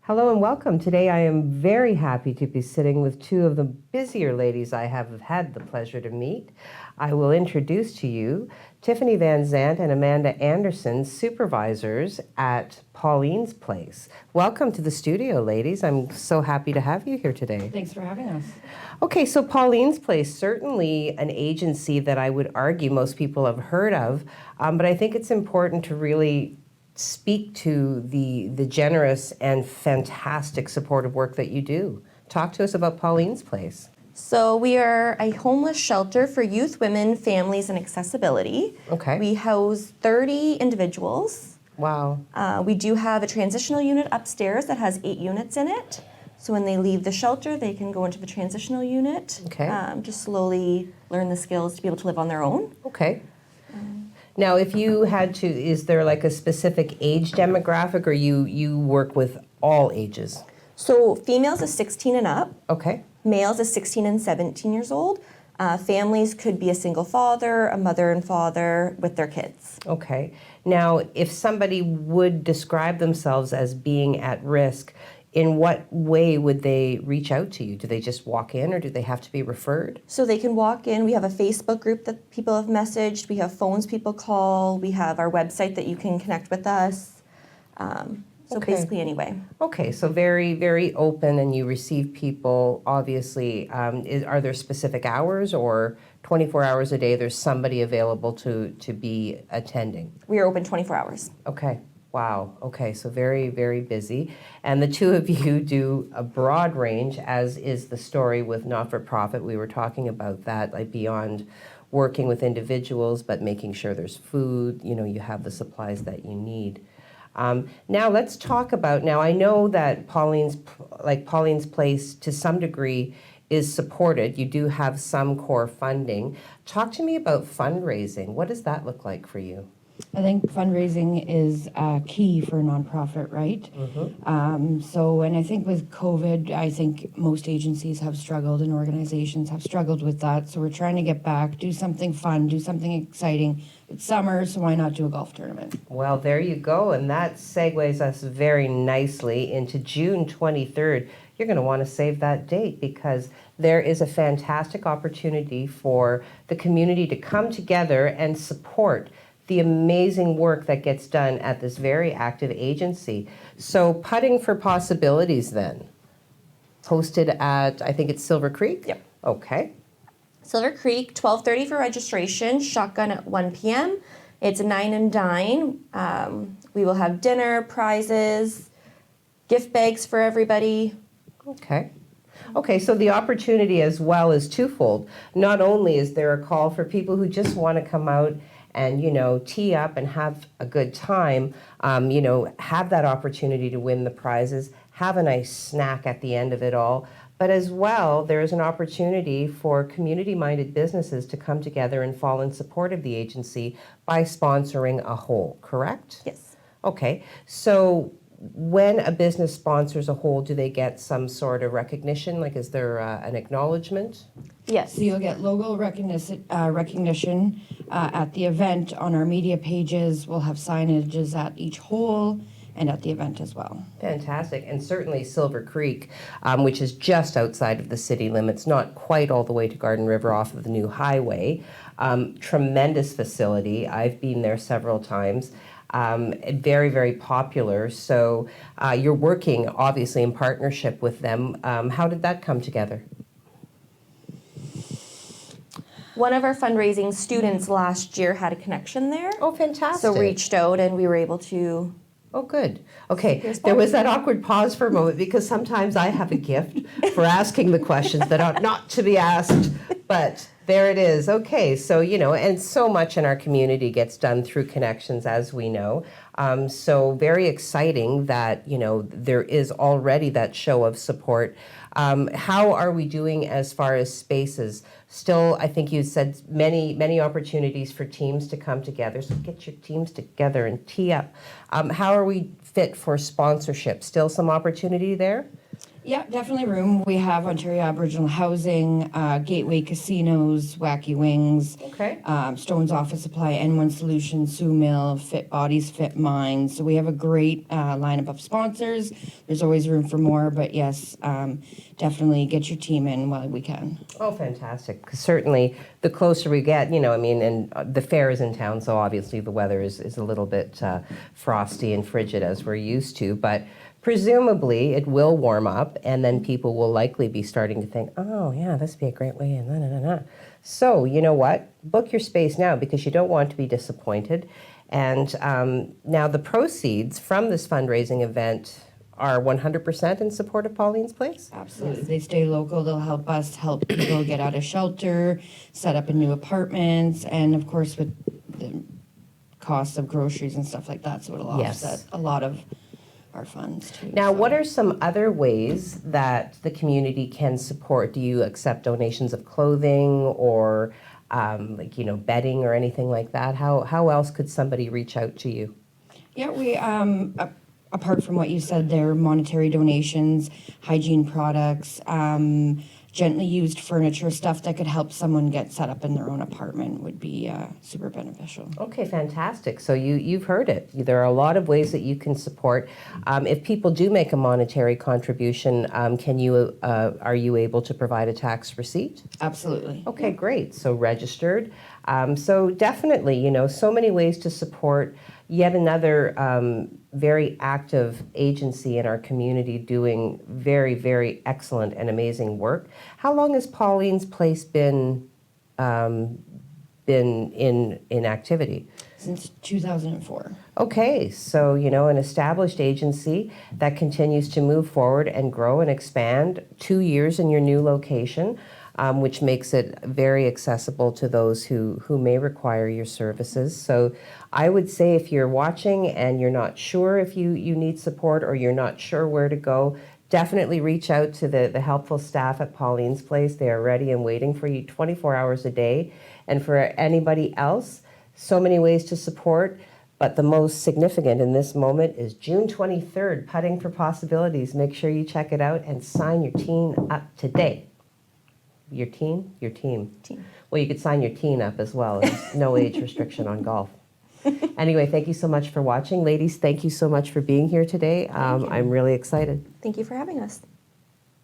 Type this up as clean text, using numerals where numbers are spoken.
Hello and welcome. Today I am very happy to be sitting with two of the busier ladies I have had the pleasure to meet. I will introduce to you Tiffany Van Zandt and Amanda Anderson, supervisors at Pauline's Place. Welcome to the studio, ladies. I'm so happy to have you here today. Thanks for having us. Okay, so Pauline's Place, certainly an agency that I would argue most people have heard of, but I think it's important to really speak to the generous and fantastic supportive work that you do. Talk to us about Pauline's Place. So we are a homeless shelter for youth, women, families, and accessibility. Okay. We house 30 individuals. Wow. We do have a transitional unit upstairs that has 8 units in it. So when they leave the shelter, they can go into the transitional unit. Okay. To slowly learn the skills to be able to live on their own. Okay. Now, if you had to, is there like a specific age demographic, or you work with all ages? So females is 16 and up. Okay. Males is 16 and 17 years old. Families could be a single father, a mother and father with their kids. Okay. Now, if somebody would describe themselves as being at risk, in what way would they reach out to you? Do they just walk in, or do they have to be referred? So they can walk in. We have a Facebook group that people have messaged. We have phones people call. We have our website that you can connect with us. Okay. Basically anyway. Okay, so very, very open, and you receive people, obviously. Are there specific hours, or 24 hours a day there's somebody available to be attending? We are open 24 hours. Okay. Wow. Okay, so very, very busy. And the two of you do a broad range, as is the story with not-for-profit. We were talking about that, like beyond working with individuals, but making sure there's food, you have the supplies that you need. Now let's talk about, now I know that Pauline's Place to some degree is supported. You do have some core funding. Talk to me about fundraising. What does that look like for you? I think fundraising is key for a nonprofit, right? Mm-hmm. And I think with COVID, I think most agencies have struggled and organizations have struggled with that. So we're trying to get back, do something fun, do something exciting. It's summer, so why not do a golf tournament? Well, there you go, and that segues us very nicely into June 23rd. You're going to want to save that date, because there is a fantastic opportunity for the community to come together and support the amazing work that gets done at this very active agency. So Putting for Possibilities then, hosted at, I think it's Silver Creek? Yep. Okay. Silver Creek, 12:30 for registration, shotgun at 1 p.m. It's a 9 and dine. We will have dinner, prizes, gift bags for everybody. Okay. Okay, so the opportunity as well is twofold. Not only is there a call for people who just want to come out and, tee up and have a good time, have that opportunity to win the prizes, have a nice snack at the end of it all. But as well, there is an opportunity for community-minded businesses to come together and fall in support of the agency by sponsoring a whole, correct? Yes. Okay, so when a business sponsors a whole, do they get some sort of recognition? Like, is there an acknowledgement? Yes. So you'll get logo recognition at the event on our media pages. We'll have signages at each hole and at the event as well. Fantastic. And certainly Silver Creek, which is just outside of the city limits, not quite all the way to Garden River off of the new highway. Tremendous facility. I've been there several times. Very, very popular. So you're working obviously in partnership with them. How did that come together? One of our fundraising students last year had a connection there. Oh, fantastic. So reached out and we were able to. Oh, good. Okay, there was that awkward pause for a moment, because sometimes I have a gift for asking the questions that ought not to be asked, but there it is. Okay, so, and so much in our community gets done through connections, as we know. So very exciting that, there is already that show of support. How are we doing as far as spaces? Still, I think you said many opportunities for teams to come together. So get your teams together and tee up. How are we fit for sponsorship? Still some opportunity there? Yeah, definitely room. We have Ontario Aboriginal Housing, Gateway Casinos, Wacky Wings, Okay. Stone's Office Supply, N1 Solutions, Sue Mill, Fit Bodies, Fit Minds. So we have a great lineup of sponsors. There's always room for more, but yes, definitely get your team in while we can. Oh, fantastic. 'Cause certainly, the closer we get, I mean, and the fair is in town, so obviously the weather is a little bit frosty and frigid as we're used to, but presumably it will warm up, and then people will likely be starting to think, oh, yeah, this would be a great way in. So, you know what? Book your space now because you don't want to be disappointed. And now the proceeds from this fundraising event are 100% in support of Pauline's Place? Absolutely. They stay local. They'll help us help people get out of shelter, set up in new apartments, and of course with the cost of groceries and stuff like that, so it'll Yes. offset a lot of our funds too. Now, so. what are some other ways that the community can support? Do you accept donations of clothing or bedding or anything like that? How else could somebody reach out to you? Yeah, we apart from what you said there, monetary donations, hygiene products, gently used furniture, stuff that could help someone get set up in their own apartment would be super beneficial. Okay, fantastic. So you've heard it. There are a lot of ways that you can support. If people do make a monetary contribution, are you able to provide a tax receipt? Absolutely. Okay, great. So registered. So definitely, so many ways to support yet another very active agency in our community doing very, very excellent and amazing work. How long has Pauline's Place been in activity? Since 2004. Okay, so an established agency that continues to move forward and grow and expand. 2 years in your new location, which makes it very accessible to those who may require your services. So I would say if you're watching and you're not sure if you need support or you're not sure where to go, definitely reach out to the helpful staff at Pauline's Place. They are ready and waiting for you 24 hours a day. And for anybody else, so many ways to support, but the most significant in this moment is June 23rd, Putting for Possibilities. Make sure you check it out and sign your teen up today. Your teen? Your team. Team. Well, you could sign your teen up as well. There's no age restriction on golf. Anyway, thank you so much for watching. Ladies, thank you so much for being here today. I'm really excited. Thank you for having us.